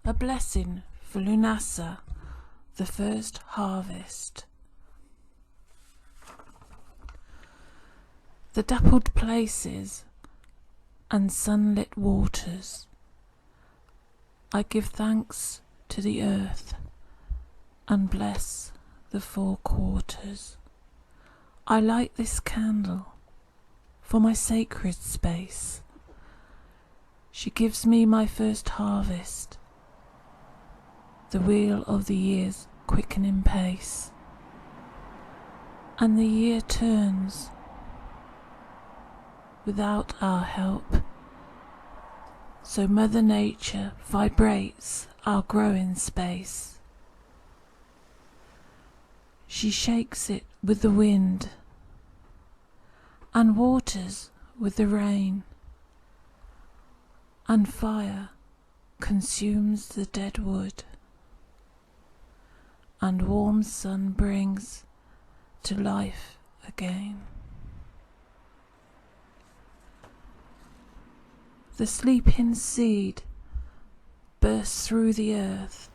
a blessing for Lughnasa, the first harvest. The dappled places and sunlit waters, I give thanks to the earth and bless the four quarters. I light this candle for my sacred space. She gives me my first harvest, the wheel of the year's quickening pace. And the year turns without our help, so Mother Nature vibrates our growing space. She shakes it with the wind and waters with the rain, and fire consumes the dead wood, and warm sun brings to life again. The sleeping seed bursts through the earth,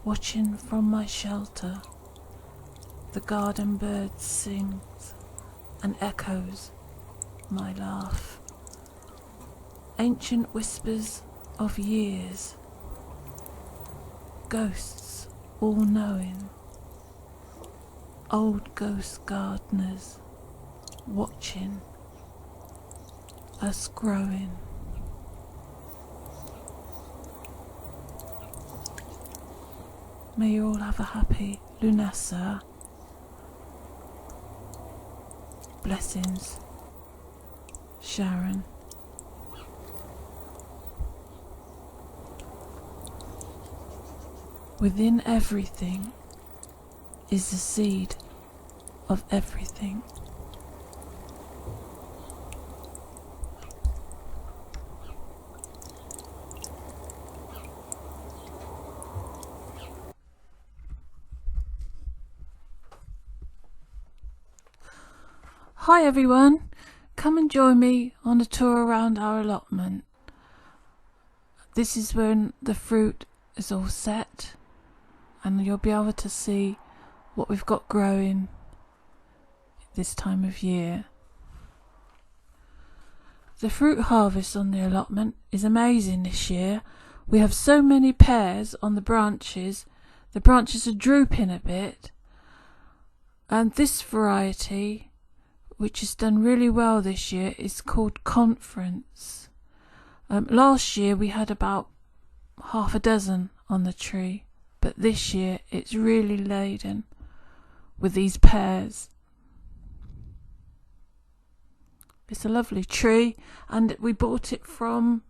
watching from my shelter. The garden bird sings and echoes my laugh. Ancient whispers of years, ghosts all-knowing, old ghost gardeners watching us growing. May you all have a happy Lughnasa. Blessings, Sharon. Within everything is the seed of everything. Hi everyone, come and join me on a tour around our allotment. This is when the fruit is all set and you'll be able to see what we've got growing this time of year. The fruit harvest on the allotment is amazing this year. We have so many pears on the branches are drooping a bit, and this variety, which has done really well this year, is called Conference. Last year we had about half a dozen on the tree, but this year it's really laden with these pears. It's a lovely tree, and we bought it from,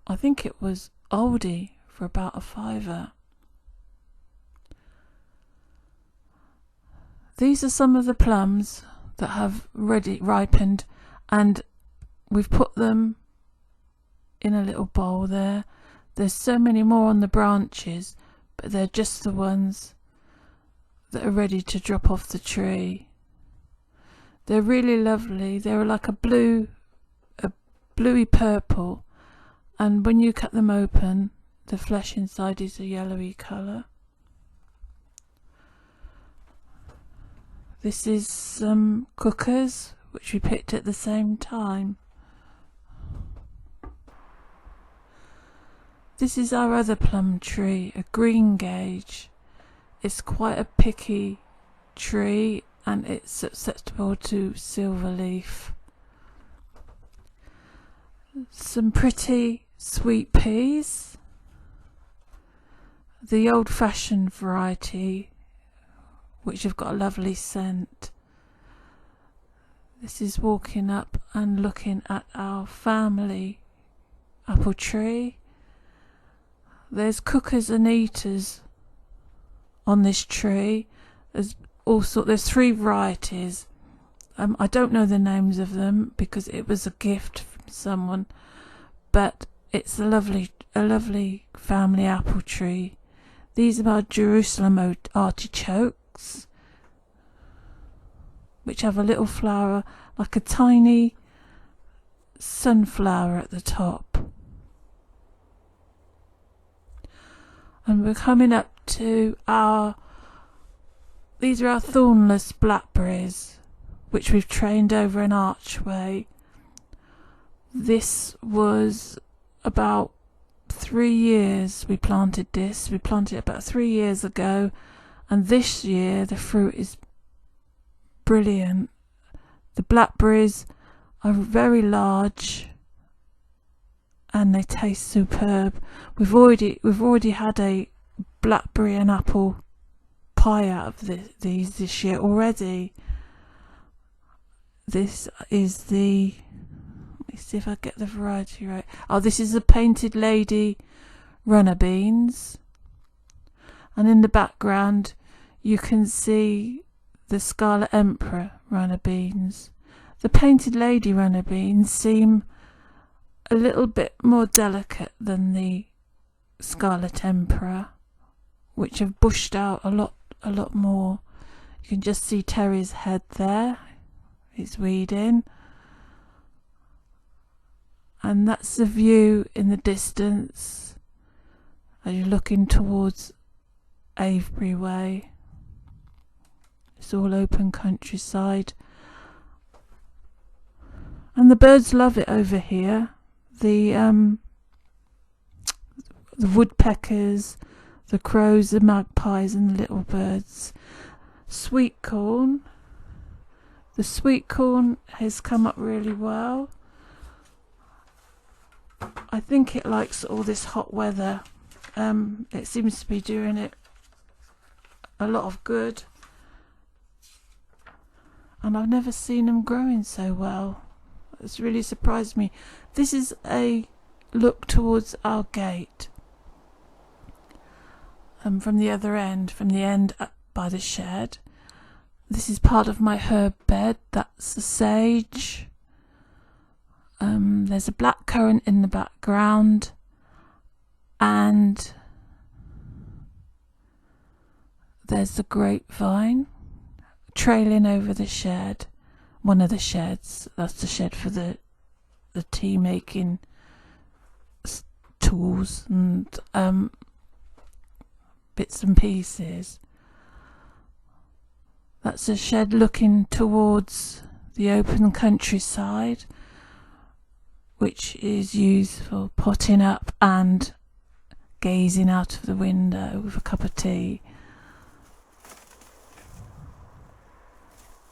I think it was Aldi, for about a £5. These are some of the plums that have ready ripened, and we've put them in a little bowl there. There's so many more on the branches, but they're just the ones that are ready to drop off the tree. They're really lovely. They're like a bluey purple, and when you cut them open, the flesh inside is a yellowy colour. This is some cookers, which we picked at the same time. This is our other plum tree, a green gauge. It's quite a picky tree and it's susceptible to silver leaf. Some pretty sweet peas. The old-fashioned variety, which have got a lovely scent. This is walking up and looking at our family apple tree. There's cookers and eaters on this tree. There's 3 varieties. I don't know the names of them because it was a gift from someone, but it's a lovely family apple tree. These are our Jerusalem artichokes, which have a little flower like a tiny sunflower at the top. And we're coming up to these are our thornless blackberries, which we've trained over an archway. This was about 3 years we planted this. We planted it about 3 years ago, and this year the fruit is brilliant. The blackberries are very large and they taste superb. We've already had a blackberry and apple pie out of these this year already. This is the, let me see if I get the variety right. Oh, this is the Painted Lady runner beans, and in the background you can see the Scarlet Emperor runner beans. The Painted Lady runner beans seem a little bit more delicate than the Scarlet Emperor, which have bushed out a lot more. You can just see Terry's head there. It's weeding. And that's the view in the distance as you're looking towards Avebury Way. It's all open countryside. And the birds love it over here. The woodpeckers, the crows, the magpies and the little birds. Sweet corn. The sweet corn has come up really well. I think it likes all this hot weather. It seems to be doing it a lot of good. And I've never seen them growing so well. It's really surprised me. This is a look towards our gate. From the other end, from the end up by the shed. This is part of my herb bed. That's the sage. There's a blackcurrant in the background, and there's the grapevine trailing over the shed. One of the sheds. That's the shed for the tea making tools and bits and pieces. That's a shed looking towards the open countryside, which is used for potting up and gazing out of the window with a cup of tea.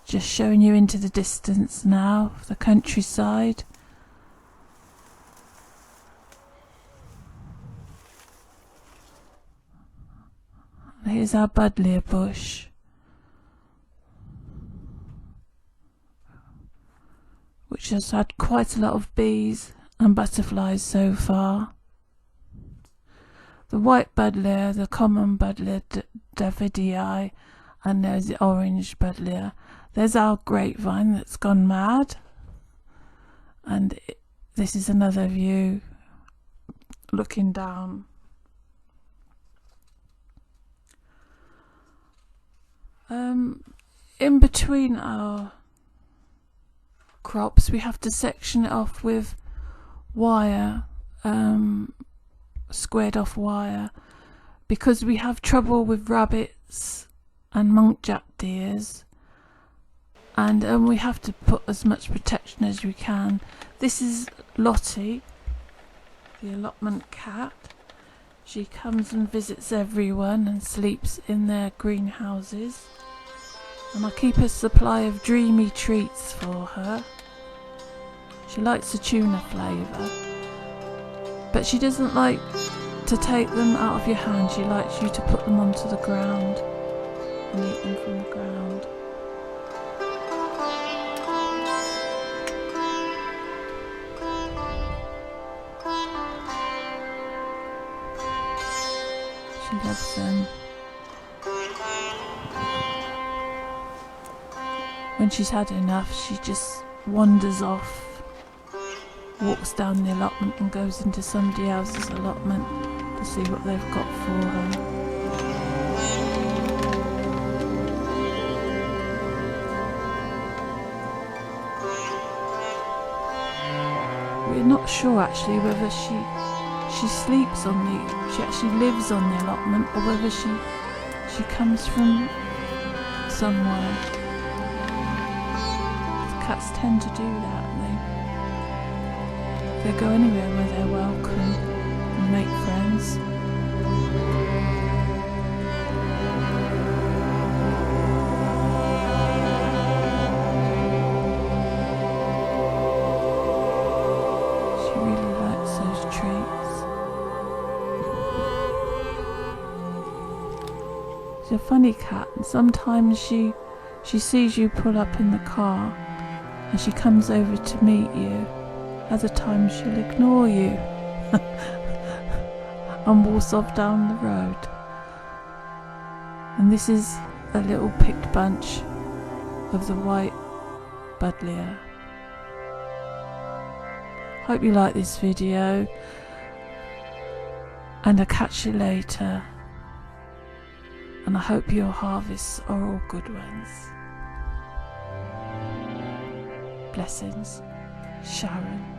Just showing you into the distance now, the countryside. Here's our buddleia bush, which has had quite a lot of bees and butterflies so far. The white buddleia, the common buddleia Davidii, and there's the orange buddleia. There's our grapevine that's gone mad, and this is another view looking down. In between our crops we have to section it off with wire, squared off wire, because we have trouble with rabbits and muntjac deers, and we have to put as much protection as we can. This is Lottie, the allotment cat. She comes and visits everyone and sleeps in their greenhouses, and I keep a supply of dreamy treats for her. She likes the tuna flavour, but she doesn't like to take them out of your hand. She likes you to put them onto the ground and eat them from the ground. She loves them. When she's had enough, she just wanders off, walks down the allotment and goes into somebody else's allotment to see what they've got for her. We're not sure actually whether she she sleeps on she actually lives on the allotment, or whether she comes from somewhere. Cats tend to do that. They go anywhere where they're welcome and make friends. She really likes those treats. She's a funny cat, and sometimes she sees you pull up in the car and she comes over to meet you. Other times she'll ignore you and walks off down the road. And this is a little picked bunch of the white buddleia. Hope you like this video, and I'll catch you later. And I hope your harvests are all good ones. Blessings, Sharon.